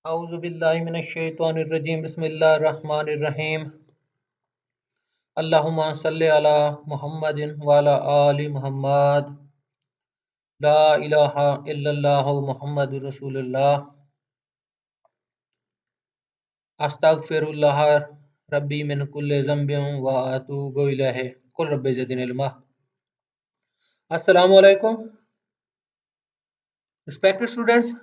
औज़ुबिल्लाहि मिनश्शैतानिर्रजीम बिस्मिल्लाहिर्रहमानिर्रहीम अल्लाहुम्मा सल्लि अला मुहम्मदिन व अला आलि मुहम्मद ला इलाहा इल्लल्लाहु मुहम्मदुर रसूलुल्लाह अस्तगफिरुल्लाह रब्बी मिन कुल्लि ज़ंबिन व अतूबु इलैहि कुल रब्बि ज़िदनी इल्मा। अस्सलामु अलैकुम रिस्पेक्टेड स्टूडेंट्स,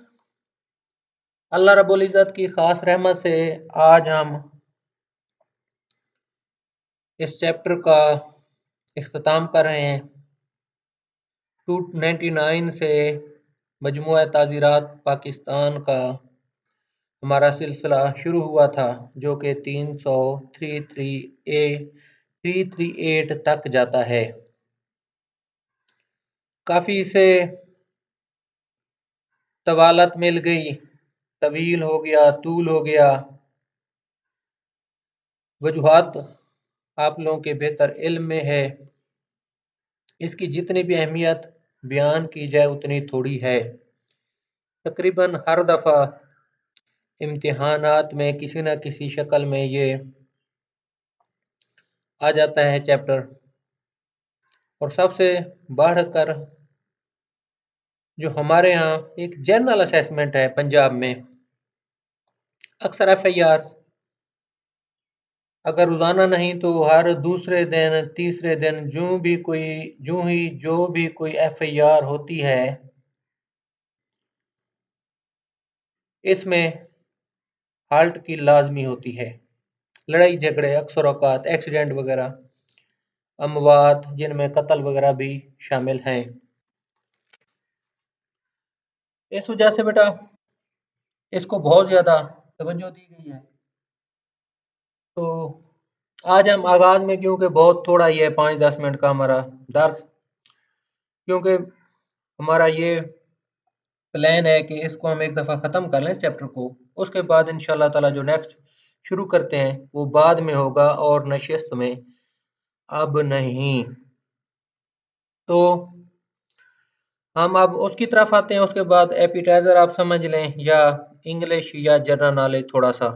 अल्लाह रब्बुल इज़्ज़त की ख़ास रहमत से आज हम इस चैप्टर का इख्तिताम कर रहे हैं। 299 से मजमुआ ताज़ीरात पाकिस्तान का हमारा सिलसिला शुरू हुआ था, जो कि 338 तक जाता है। काफ़ी इसे तवालत मिल गई, तवील हो गया, तूल हो गया। वजूहात आप लोगों के बेहतर इल्म में है। इसकी जितनी भी अहमियत बयान की जाए उतनी थोड़ी है। तकरीबन हर दफ़ा इम्तिहानात में किसी न किसी शक्ल में ये आ जाता है चैप्टर, और सबसे बढ़कर जो हमारे यहाँ एक जनरल असेसमेंट है पंजाब में, अक्सर FIR अगर रोज़ाना नहीं तो हर दूसरे दिन तीसरे दिन जो भी कोई FIR होती है, इसमें हाल्ट की लाजमी होती है। लड़ाई झगड़े, अक्सर औकात एक्सीडेंट वगैरह, अमवात जिनमें कत्ल वगैरह भी शामिल हैं। इस वजह से बेटा इसको बहुत ज़्यादा तवज्जो दी गई है। तो आज हम आगाज़ में, क्योंकि बहुत थोड़ा ही है, 5-10 मिनट का हमारा दर्स, क्योंकि हमारा ये प्लान है कि इसको हम एक दफ़ा ख़त्म कर लें चैप्टर को, उसके बाद इंशाल्लाह ताला जो नेक्स्ट शुरू करते हैं वो बाद में होगा और नशिस्त में अब नहीं। तो हम अब उसकी तरफ आते हैं। उसके बाद एपिटाइजर आप समझ लें, या इंग्लिश या जनरल नॉलेज थोड़ा सा।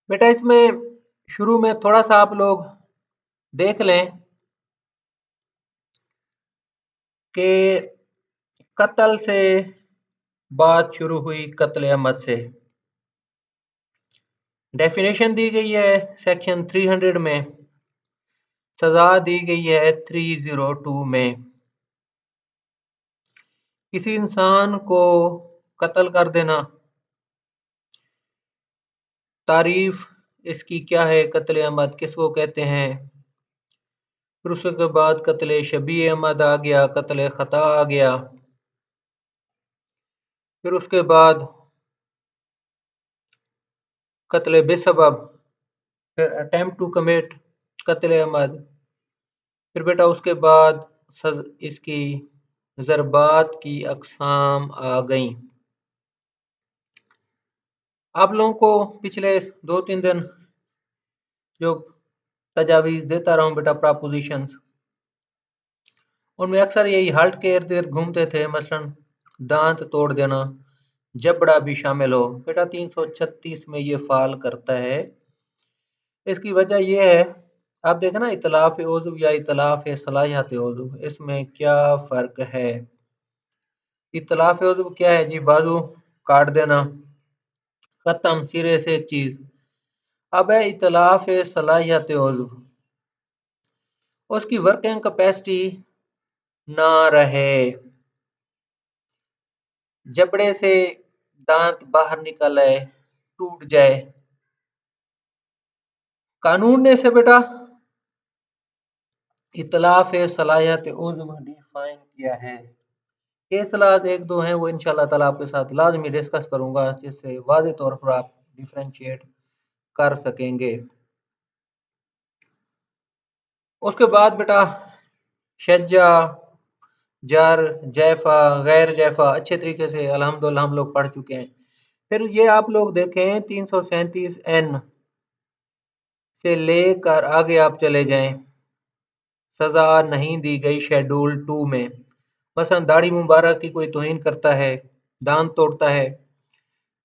बेटा इसमें शुरू में थोड़ा सा आप लोग देख लें कि कत्ल से बात शुरू हुई, कत्ल अहमद से। डेफिनेशन दी गई है सेक्शन 300 में, सजा दी गई है 302 में। किसी इंसान को कत्ल कर देना, तारीफ इसकी क्या है, कत्ल अहमद किसको कहते हैं। फिर उसके बाद कत्ल शबी अहमद आ गया, कत्ल खता आ गया। फिर उसके बाद कत्ल बेसबब, फिर अटेम्प्ट टू कमिट कत्ल अहमद। फिर बेटा उसके बाद इसकी ज़रबात की अक़साम आ गई। आप लोगों को पिछले 2-3 दिन जो तजावीज़ देता रहा हूँ बेटा, प्रपोजिशंस, उनमें अक्सर यही हाल्ट के इर्द गिर्द घूमते थे। मसलन दांत तोड़ देना, जबड़ा भी शामिल हो, बेटा 336 में ये फाल करता है। इसकी वजह यह है, आप देखें ना, इतलाफ उज़्व या इतलाफ सलाहियत उज़्व, इसमें क्या फ़र्क है। इतलाफ उज़्व क्या है जी, बाजू काट देना, खत्म, सिरे से चीज़। अब है इतलाफ सलाहियत उज़्व, उसकी वर्किंग कैपेसिटी ना रहे, जबड़े से दांत बाहर निकल आए, टूट जाए। कानून ने इसे बेटा इतलाफ सलाहियत उज़्व डिफाइन किया है। केस लाज 1-2 हैं, वो इंशाल्लाह ताला आपके साथ लाजमी डिस्कस करूंगा, जिससे वाज़ेह तौर पर आप डिफरेंशिएट कर सकेंगे। उसके बाद बेटा शज्जा, जर, जैफा, गैर जैफा अच्छे तरीके से अल्हम्दुलिल्लाह हम लोग पढ़ चुके हैं। फिर ये आप लोग देखें 337N से लेकर आगे आप चले जाएं, सजा नहीं दी गई शेड्यूल 2 में। मसलन दाढ़ी मुबारक की कोई तौहीन करता है, दांत तोड़ता है,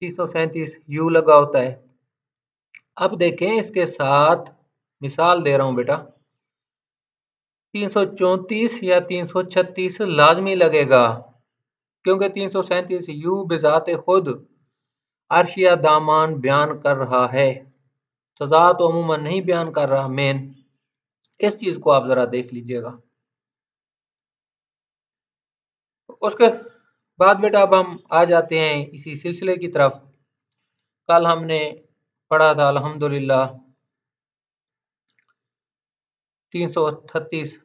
337 यू लगा होता है। अब देखें इसके साथ मिसाल दे रहा हूं बेटा, 334 या 336 लाजमी लगेगा, क्योंकि 337 यू बिजाते खुद अर्शिया दामान बयान कर रहा है, सजा तो अमूमन नहीं बयान कर रहा मेन। इस चीज को आप जरा देख लीजिएगा। उसके बाद बेटा अब हम आ जाते हैं इसी सिलसिले की तरफ। कल हमने पढ़ा था अल्हम्दुलिल्लाह 338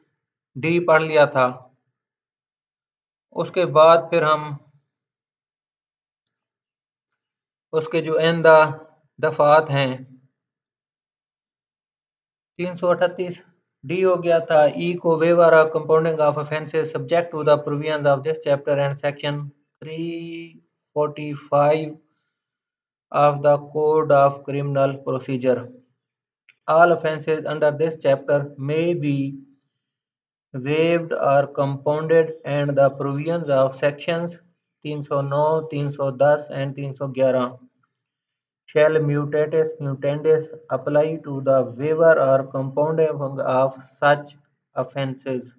डी पढ़ लिया था। उसके बाद फिर हम उसके जो आइंदा दफात हैं, 338 डी हो गया था। ई को waiver compounding of offences subject to the provisions of this chapter and section 345 of the Code of Criminal Procedure. All offences under this chapter may be waived or compounded, and the provisions of sections 309, 310 and 311 shall mutatis mutandis apply to the waiver or compounding of such offences.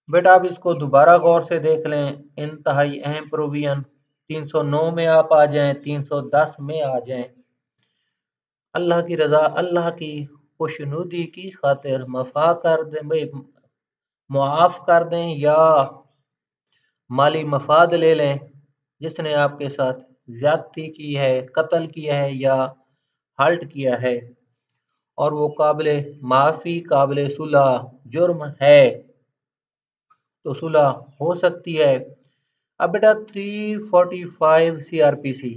बेटा आप इसको दोबारा गौर से देख लें, इंतहाई अहम provision 309 में आप आ जाएं, 310 में आ जाएं। अल्लाह की रजा, अल्लाह की खुशनुदी की खातिर मफा कर दें, मुआफ कर दें या माली मफाद ले लें जिसने आपके साथ ज्यादती की है, कत्ल किया है या हल्ट किया है और वो काबिल माफ़ी, काबिल सुलह जुर्म है, तो सुलह हो सकती है। अब बेटा 345 सीआरपीसी,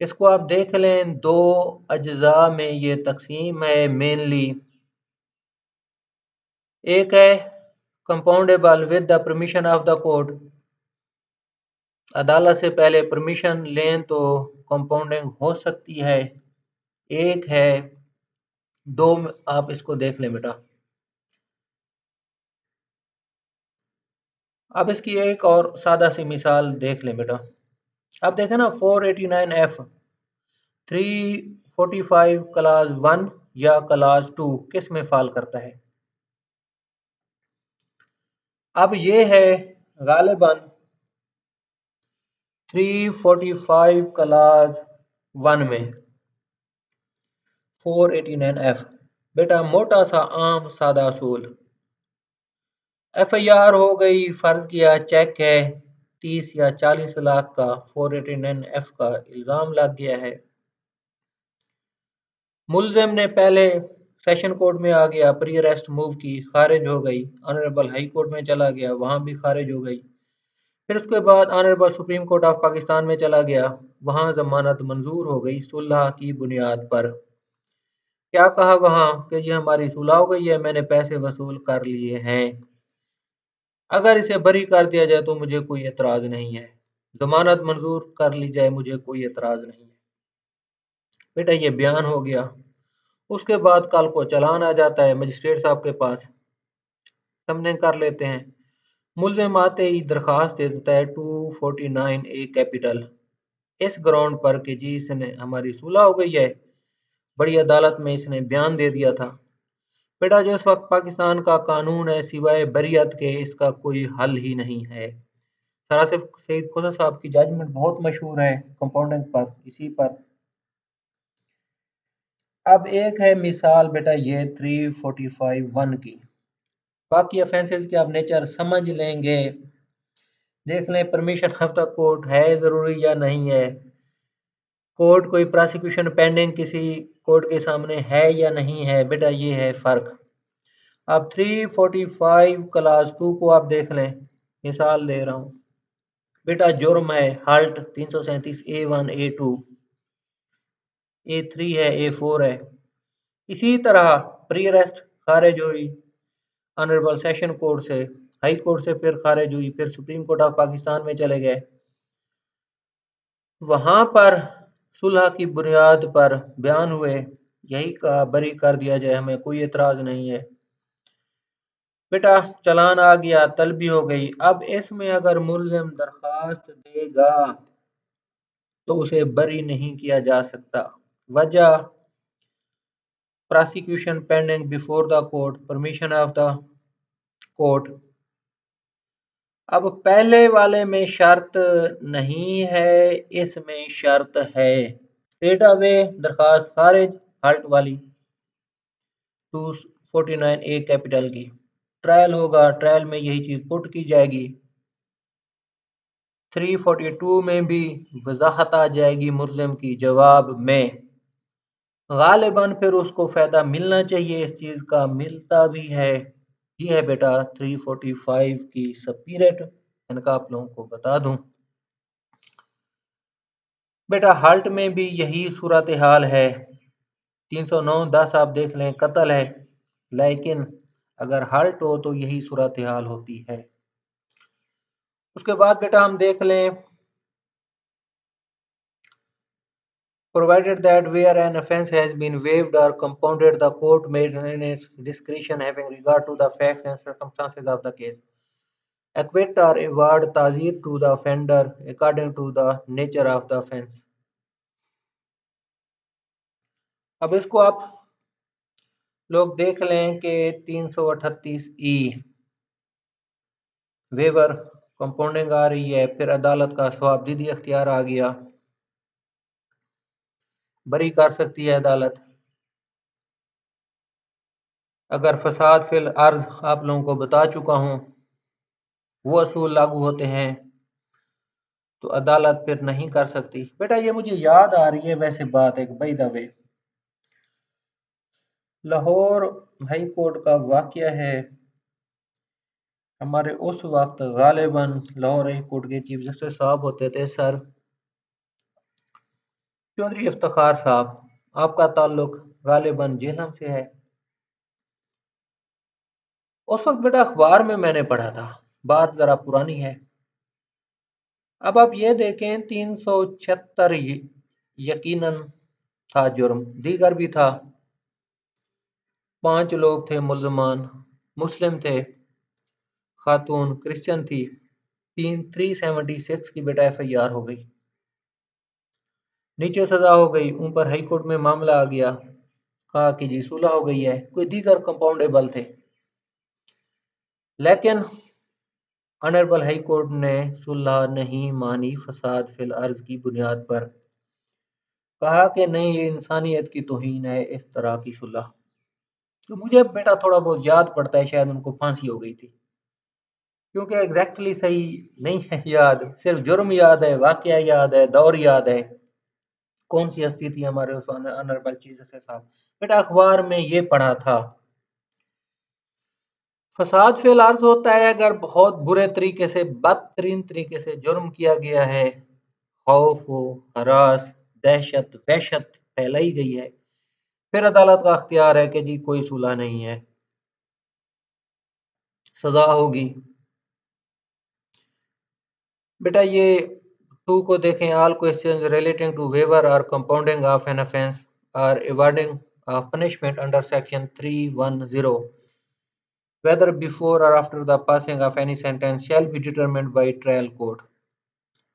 इसको आप देख लें, दो अज्जा में ये तकसीम है मेनली। एक है compoundable with the permission of the court, अदालत से पहले परमिशन लें तो कंपाउंडिंग हो सकती है। एक है, दो आप इसको देख लें बेटा। अब इसकी एक और सादा सी मिसाल देख लें बेटा। अब देखें ना 489F 345 क्लास 1 या क्लास 2 किस में फाल करता है। अब ये है गालिबन 345 क्लास 1 में 489F। बेटा मोटा सा आम सादा असूल, FIR हो गई, फर्ज किया चेक है 30 या 40 लाख का, 489F का इल्जाम लग गया है। मुलजिम ने पहले सेशन कोर्ट में आ गया, प्री अरेस्ट मूव की, खारिज हो गई, ऑनरेबल हाई कोर्ट में चला गया, वहां भी खारिज हो गई। फिर उसके बाद honourable supreme court of Pakistan में चला गया, वहां जमानत मंजूर हो गई सुलह की बुनियाद पर। क्या कहा वहां कि ये हमारी सुलह हो गई है, मैंने पैसे वसूल कर लिए हैं, अगर इसे बरी कर दिया जाए तो मुझे कोई एतराज नहीं है, जमानत मंजूर कर ली जाए मुझे कोई एतराज नहीं है। बेटा ये बयान हो गया। उसके बाद कल को चालान आ जाता है मजिस्ट्रेट साहब के पास, सामने कर लेते हैं। मुलजिम आते ही दरखास्त दे देता है 249A कैपिटल, इस ग्राउंड पर कि जी इसने हमारी सुलह हो गई है, बड़ी अदालत में इसने बयान दे दिया था। बेटा जो इस वक्त पाकिस्तान का कानून है, सिवाय बरियत के इसका कोई हल ही नहीं है। सरासिफ सईद खुदा साहब की जजमेंट बहुत मशहूर है कंपाउंडिंग पर, इसी पर। अब एक है मिसाल बेटा ये 345(1) की, बाकी ऑफेंसेस की आप नेचर समझ लेंगे। देख लें परमिशन ऑफ द कोर्ट है ज़रूरी या नहीं है, कोर्ट कोई प्रोसिक्यूशन पेंडिंग किसी कोर्ट के सामने है या नहीं है, बेटा ये है फ़र्क। अब 345 क्लास 2 को आप देख लें, मिसाल दे रहा हूँ बेटा। जुर्म है हल्ट 337 A1 A2 A3 है A4 है। इसी तरह प्री अरेस्ट खारिज हुई ऑनरेबल सेशन कोर्ट से, हाई कोर्ट से फिर खारिज हुई, फिर सुप्रीम कोर्ट ऑफ पाकिस्तान में चले गए, वहां पर सुलह की बुनियाद पर बयान हुए, यही कहा बरी कर दिया जाए, हमें कोई एतराज नहीं है। बेटा चालान आ गया, तलबी हो गई। अब इसमें अगर मुल्जिम दरखास्त देगा तो उसे बरी नहीं किया जा सकता। वजह, prosecution pending before the court, permission of the court. अब पहले वाले में शर्त नहीं है, इसमें शर्त है। स्ट्रेट अवे दरखास्त खारिज, हल्ट वाली 249 ए कैपिटल की। ट्रायल होगा, ट्रायल में यही चीज पुट की जाएगी। 342 में भी वजाहत आ जाएगी मुल्जिम की जवाब में। गालिबन फिर उसको फायदा मिलना चाहिए, इस चीज का मिलता भी है। ये है बेटा 345 की स्पिरिट, इनका आप लोगों को बता दूं। बेटा हल्ट में भी यही सूरत हाल है। 309(10) आप देख लें, कत्ल है, लेकिन अगर हल्ट हो तो यही सूरत हाल होती है। उसके बाद बेटा हम देख लें, provided that where an offence has been waived or compounded, the court may in its discretion having regard to the facts and circumstances of the case acquit or award ta'zir to the offender according to the nature of the offence। अब इसको आप लोग देख लें कि 338 waiver compounding आ रही है, फिर अदालत का सवाबदीदी अख्तियार आ गया, बरी कर सकती है अदालत। अगर फसाद फिल अर्ज आप लोगों को बता चुका हूं, वो असूल लागू होते हैं तो अदालत फिर नहीं कर सकती। बेटा ये मुझे याद आ रही है वैसे बात एक, by the way, Lahore high court का वाकया है। हमारे उस वक्त गालिबन लाहौर हाई कोर्ट के चीफ जस्टिस साहब होते थे सर चौधरी इफ्तिखार साहब। आपका ताल्लुक गालिबन जेहलम से है। उस वक्त बेटा अखबार में मैंने पढ़ा था, बात जरा पुरानी है। अब आप ये देखें 376 यकीनन था जुर्म, दीगर भी था। 5 लोग थे मुल्जमान, मुस्लिम थे, खातून क्रिश्चियन थी। 376 की बेटा FIR हो गई, नीचे सजा हो गई, ऊपर हाई कोर्ट में मामला आ गया, कहा कि जी सुलह हो गई है, कोई दीगर कंपाउंडेबल थे। लेकिन ऑनरेबल हाई कोर्ट ने सुलह नहीं मानी फसाद फिल अर्ज की बुनियाद पर। कहा कि नहीं, ये इंसानियत की तौहीन है इस तरह की सुलह। तो मुझे बेटा थोड़ा बहुत याद पड़ता है, शायद उनको फांसी हो गई थी, क्योंकि एग्जैक्टली सही नहीं है याद, सिर्फ जुर्म याद है, वाकया याद है, दौर याद है, कौन सी हस्ती थी हमारे उस ऑनरेबल चीफ जस्टिस साहब। बेटा अखबार में ये पढ़ा था। फसाद फिल अर्ज होता है अगर बहुत बुरे तरीके से, बदतरीन तरीके से जुर्म किया गया है, खौफ हो, हरास, दहशत, वहशत फैलाई गई है, फिर अदालत का अख्तियार है कि जी कोई सुलह नहीं है, सजा होगी। बेटा ये 2 को देखें, all questions relating to waiver और कंपाउंडिंग ऑफ एन ऑफेंस और awarding punishment under section 310 whether before or after the passing of any sentence shall be determined by trial court।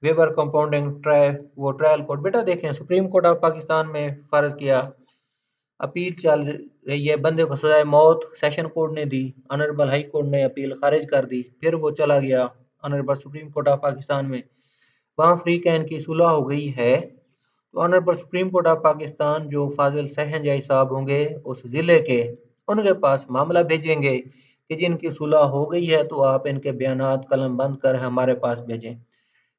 Waiver compounding वो ट्रायल कोर्ट। बेटा देखें, supreme court of Pakistan में फर्ज किया, appeal चल रही है, बंदे को सजाए मौत सेशन कोर्ट ने दी, ऑनरेबल हाई कोर्ट ने अपील खारिज कर दी, फिर वो चला गया honourable supreme court of Pakistan में, वहाँ फ्री कैन की सुलह हो गई है। तो honourable supreme court of Pakistan जो फाजिल सहनजाई साहब होंगे उस ज़िले के, उनके पास मामला भेजेंगे कि जिनकी सुलह हो गई है तो आप इनके बयानात कलम बंद कर हमारे पास भेजें।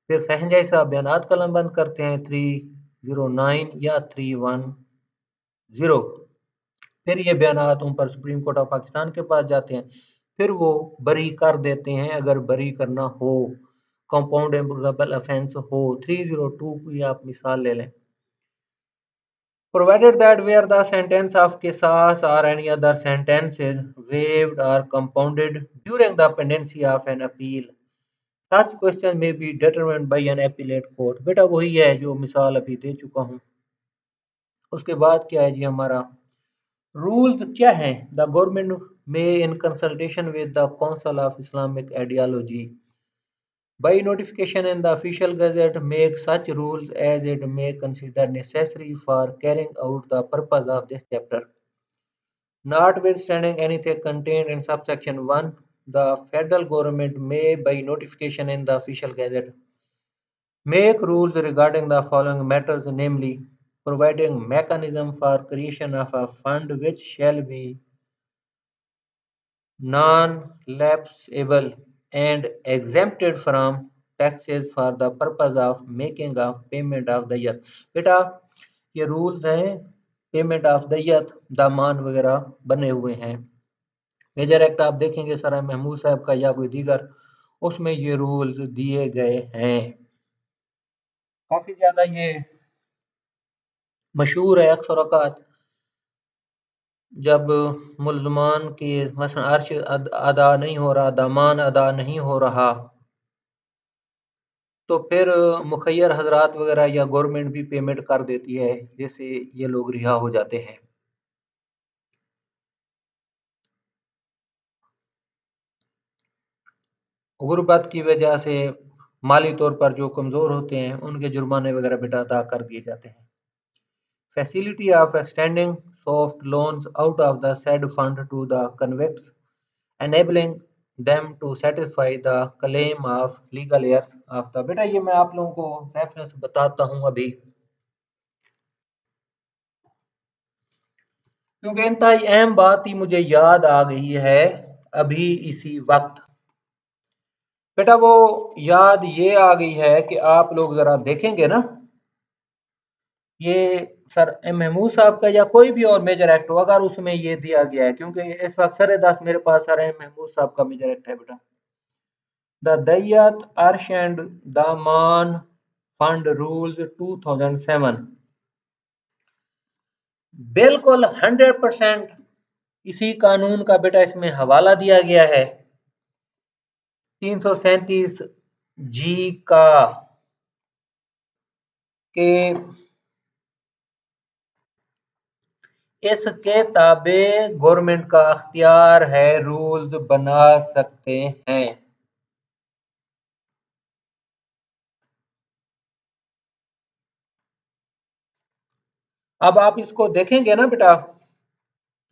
फिर सहनजाई साहब बयानात कलम बंद करते हैं 309 या 310, फिर ये बयानात उन पर सुप्रीम कोर्ट ऑफ पाकिस्तान के पास जाते हैं, फिर वो बरी कर देते हैं अगर बरी करना हो, कंपाउंडेबल ऑफेंस हो। 302 की आप मिसाल ले लें, provided that where the sentence of qisas or any other sentence is waived or compounded during the pendency of an appeal, such question may be determined by an appellate court। बेटा वही है जो मिसाल अभी दे चुका हूँ। उसके बाद क्या है जी, हमारा रूल्स क्या है, the government may, in consultation with the Council of Islamic Ideology, by notification in the official gazette, make such rules as it may consider necessary for carrying out the purpose of this chapter. Notwithstanding anything contained in subsection 1, the federal government may, by notification in the official gazette, make rules regarding the following matters, namely, providing mechanism for creation of a fund which shall be non-lapsable and exempted from taxes for the purpose of making of payment of दयत। बेटा ये rules हैं payment of दयत दामान वगैरह बने हुए हैं। Major act आप देखेंगे sir Mahmood साहब का या कोई दीगर, उसमें ये रूल्स दिए गए हैं। काफी ज्यादा ये मशहूर है। अक्सर औकात जब मुल्ज़मान की मसलन अर्श अदा नहीं हो रहा, दामान अदा नहीं हो रहा, तो फिर मुखय्यर हजरात वगैरह या गवर्नमेंट भी पेमेंट कर देती है, जिससे ये लोग रिहा हो जाते हैं। गुर्बत की वजह से माली तौर पर जो कमज़ोर होते हैं उनके जुर्माने वगैरह बेटा अदा कर दिए जाते हैं। Facility of extending soft loans out of the said fund to the convicts enabling them to satisfy the claim of legal heirs of the। बेटा ये मैं आप लोगों को रेफरेंस बताता हूं अभी, क्योंकि इंतहाई अहम बात ही मुझे याद आ गई है अभी इसी वक्त। बेटा वो याद ये आ गई है कि आप लोग जरा देखेंगे ना, ये सर एम महमूद साहब का या कोई भी और मेजर एक्ट हो अगर उसमें ये दिया गया है, क्योंकि इस वक्त सर दस मेरे पास सर एम महमूद साहब का मेजर एक्ट है बेटा। द दय्यत अर्श एंड दामान फंड रूल्स 2007 बिल्कुल 100% इसी कानून का बेटा इसमें हवाला दिया गया है। 337 जी का के इसके ताबे गवर्नमेंट का अख्तियार है रूल्स बना सकते हैं। अब आप इसको देखेंगे ना बेटा,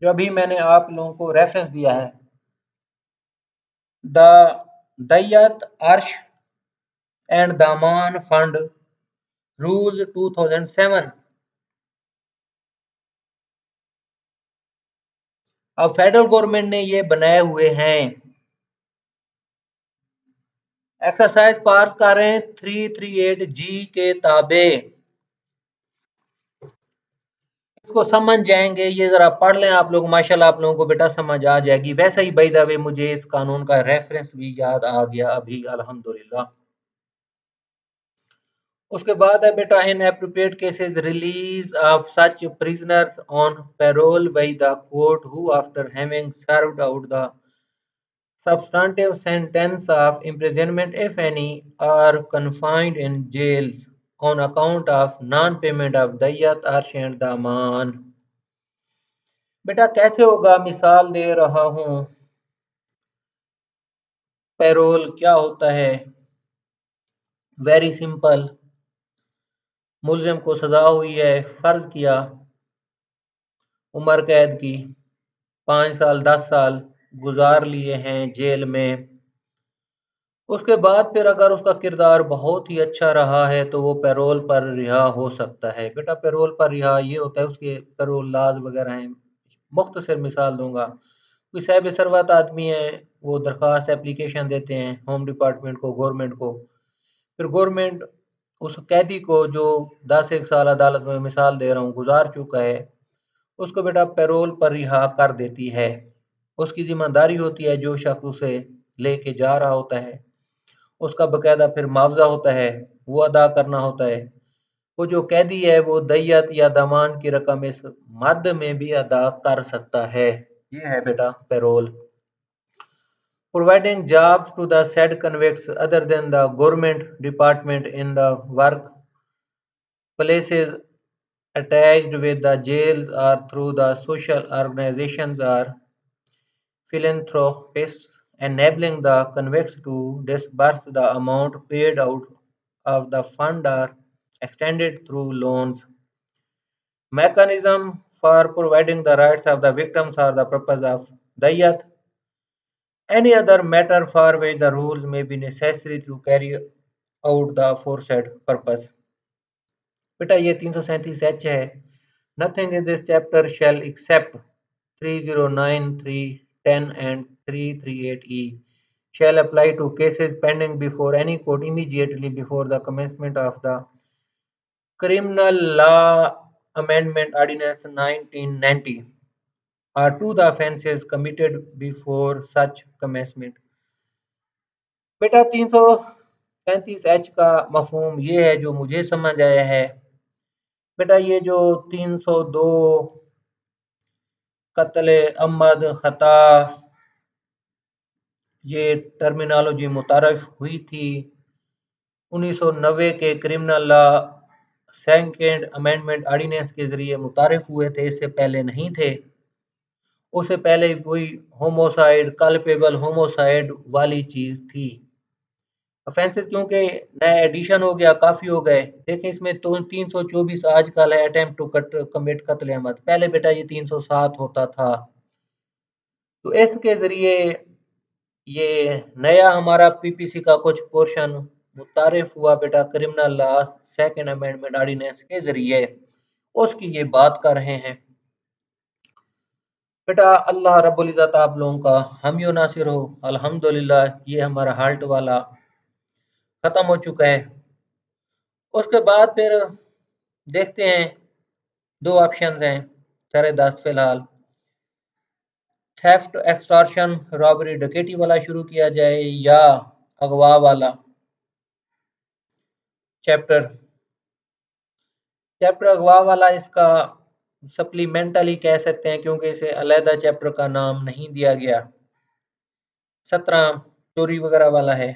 जो अभी मैंने आप लोगों को रेफरेंस दिया है, द दय्यत अर्श एंड दामान फंड रूल्स 2007। अब फेडरल गवर्नमेंट ने ये बनाए हुए हैं, एक्सरसाइज पास कर रहे हैं 338 जी के ताबे। इसको समझ जाएंगे, ये जरा पढ़ लें आप लोग, माशाल्लाह आप लोगों को बेटा समझ आ जाएगी। वैसे ही बाय द वे मुझे इस कानून का रेफरेंस भी याद आ गया अभी अल्हम्दुलिल्लाह। उसके बाद है बेटा in appropriate cases release of such prisoners on parole by the court who after having served out the substantive sentence of imprisonment, if any, are confined in jails on account of non-payment of दय्यत अर्श and दामान। बेटा कैसे होगा, मिसाल दे रहा हूं। Payroll क्या होता है? वेरी सिंपल, मुल्जिम को सजा हुई है, फर्ज किया उम्र कैद की, 5 साल 10 साल गुजार लिए हैं जेल में। उसके बाद फिर अगर उसका किरदार बहुत ही अच्छा रहा है तो वो पैरोल पर रिहा हो सकता है। बेटा पैरोल पर रिहा ये होता है, उसके पैरोल लाज वगैरह हैं। मुख्तसर मिसाल दूंगा, कोई साहिब सरवत आदमी है, वो दरख्वास्त एप्लीकेशन देते हैं होम डिपार्टमेंट को, गवर्नमेंट को, फिर गवर्नमेंट उस कैदी को जो 10 साल अदालत में, मिसाल दे रहा हूँ, गुजार चुका है, उसको बेटा पैरोल पर रिहा कर देती है। उसकी जिम्मेदारी होती है जो शख्स उसे लेके जा रहा होता है उसका बकायदा फिर मुआवजा होता है, वो अदा करना होता है। वो जो कैदी है वो दय्यत या दमान की रकम इस मद में भी अदा कर सकता है। ये है बेटा payroll. Providing jobs to the said convicts other than the government department in the work places attached with the jails or through the social organizations or philanthropists, enabling the convicts to disburse the amount paid out of the fund are extended through loans. Mechanism for providing the rights of the victims or the purpose of dayat. Any other matter for which the rules may be necessary to carry out the aforesaid purpose. बेटा ये 337 H है. Nothing in this chapter shall except 309, 310 and 338E shall apply to cases pending before any court immediately before the commencement of the Criminal Law Amendment Ordinance 1990 or to the offences committed before such commencement. बेटा 335 H का मफहूम ये है जो मुझे समझ आया है. बेटा ये जो 302 कत्ल अमद खता ये टर्मिनोलॉजी मुतारफ हुई थी 1990 के criminal law second amendment ordinance के जरिए मुतारफ हुए थे. इससे पहले नहीं थे. उससे पहले वही होमोसाइड कल्पेबल होमोसाइड वाली चीज थी. ऑफेंसेस क्योंकि नया एडिशन हो गया काफी हो गए. देखें इसमें तो 324 आजकल है अटेम्प्ट टू कमिट कत्ल अहमद. पहले बेटा ये 307 होता था. तो इसके जरिए ये नया हमारा पीपीसी का कुछ पोर्शन मुतारिफ हुआ बेटा criminal law second amendment ordinance के जरिए. उसकी ये बात कर रहे हैं. बेटा अल्लाह रब्बुल इज़्ज़त आप लोगों का हामी नासिर हो. अल्हम्दुलिल्लाह ये हमारा हाल्ट वाला खत्म हो चुका है. उसके बाद फिर देखते हैं दो ऑप्शंस हैं सारे 10 फिलहाल. थेफ्ट एक्सटॉर्शन रॉबरी डकैती वाला शुरू किया जाए या अगवा वाला चैप्टर अगवा वाला इसका सप्लीमेंटली कह सकते हैं क्योंकि इसे अलहदा चैप्टर का नाम नहीं दिया गया. 17 चोरी वगैरह वाला है.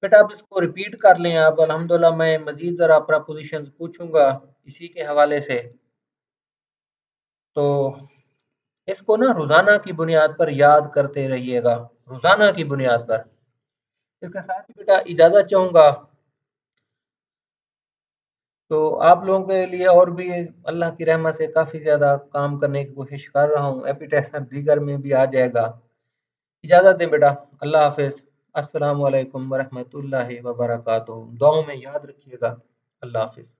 बेटा आप इसको रिपीट कर लें आप. अल्हम्दुलिल्लाह मैं मजीद ज़रा प्रपोजिशंस पूछूंगा इसी के हवाले से. तो इसको ना रोज़ाना की बुनियाद पर याद करते रहिएगा. रोज़ाना की बुनियाद पर. इसके साथ ही बेटा इजाज़त चाहूँगा. तो आप लोगों के लिए और भी अल्लाह की रहमत से काफ़ी ज़्यादा काम करने की कोशिश कर रहा हूँ. एपिटेशनर दीगर में भी आ जाएगा. इजाज़त दें बेटा. अल्लाह हाफिज़. अस्सलामु अलैकुम वरहमतुल्लाहि वबरकातुहू. दुआओं में याद रखिएगा. अल्लाह हाफिज़.